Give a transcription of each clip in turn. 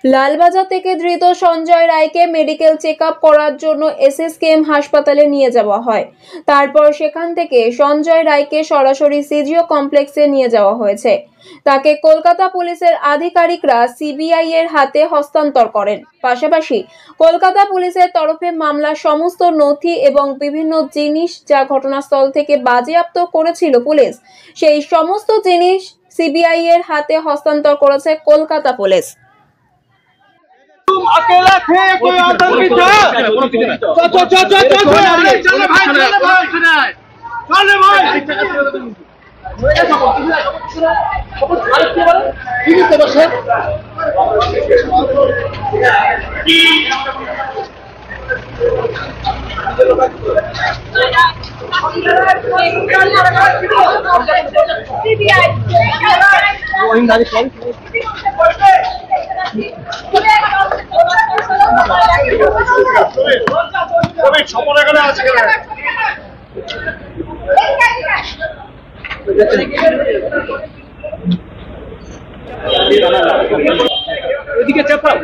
লালবাজার থেকে ধৃত সঞ্জয় রায়কে মেডিকেল চেকআপ করার জন্য এসএসকেএম হাসপাতালে নিয়ে যাওয়া হয়। তারপর সেখান থেকে সঞ্জয় রায়কে সরাসরি সিজিও কমপ্লেক্সে নিয়ে যাওয়া হয়েছে। তাকে কলকাতা পুলিশের আধিকারিকরা সিবিআই এর হাতে হস্তান্তর করেন। পাশাপাশি কলকাতা পুলিশের তরফে মামলার সমস্ত নথি এবং বিভিন্ন জিনিস যা ঘটনাস্থল থেকে বাজেয়াপ্ত করেছিল পুলিশ, সেই সমস্ত জিনিস সিবিআই এর হাতে হস্তান্তর করেছে কলকাতা পুলিশ। तुम अकेला थे, कोई आतंकी था? चलो भाई, এদিকে চাপাও।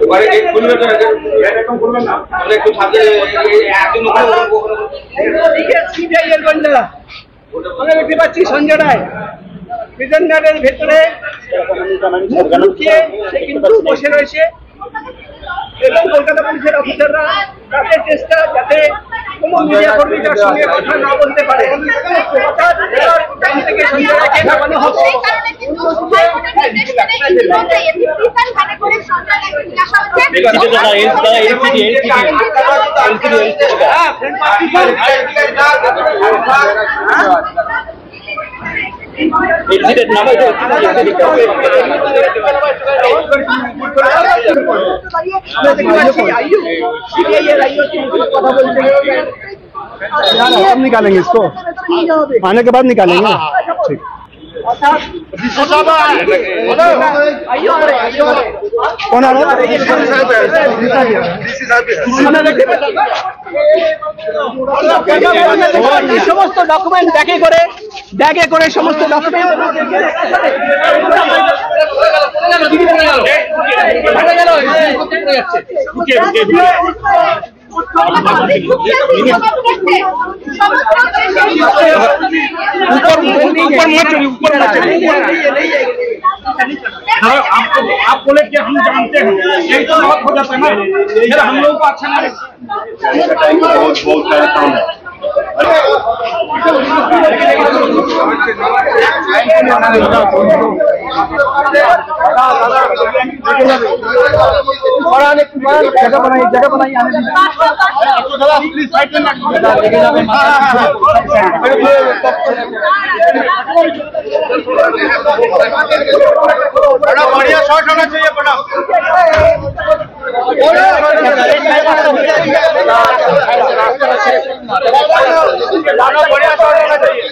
এবারে এই খুলবে তো এরকম করবেন না, তাহলে একটু সাথে একদম ওদিকে সিবিআই এর গোয়েন্দারা আমরা দেখতে পাচ্ছি সঞ্জয় রায় প্রিজন গার্ডের ভেতরে লুকিয়ে সে কিন্তু বসে রয়েছে এবং কলকাতা পুলিশের অফিসাররা তাদের চেষ্টা যাতে কোনো মিডিয়া কর্মী তার সঙ্গে কথা না বলতে পারে, অর্থাৎ ব্যাংক থেকে সঞ্জয় রায়কে নামানো হবে। हम निकालेंगे इसको, आने के बाद निकालेंगे। ठीक कौन आ रहा है? সমস্ত ডকুমেন্ট ব্যাগে করে সমস্ত ডকুমেন্ট आप बोले कि हम जानते हैं, यही तो बहुत हो जाता है ना, फिर हम लोगों को अच्छा नहीं जगह बनाई बड़ा बढ़िया शॉट होना चाहिए, बड़ा बढ़िया शॉट होना चाहिए।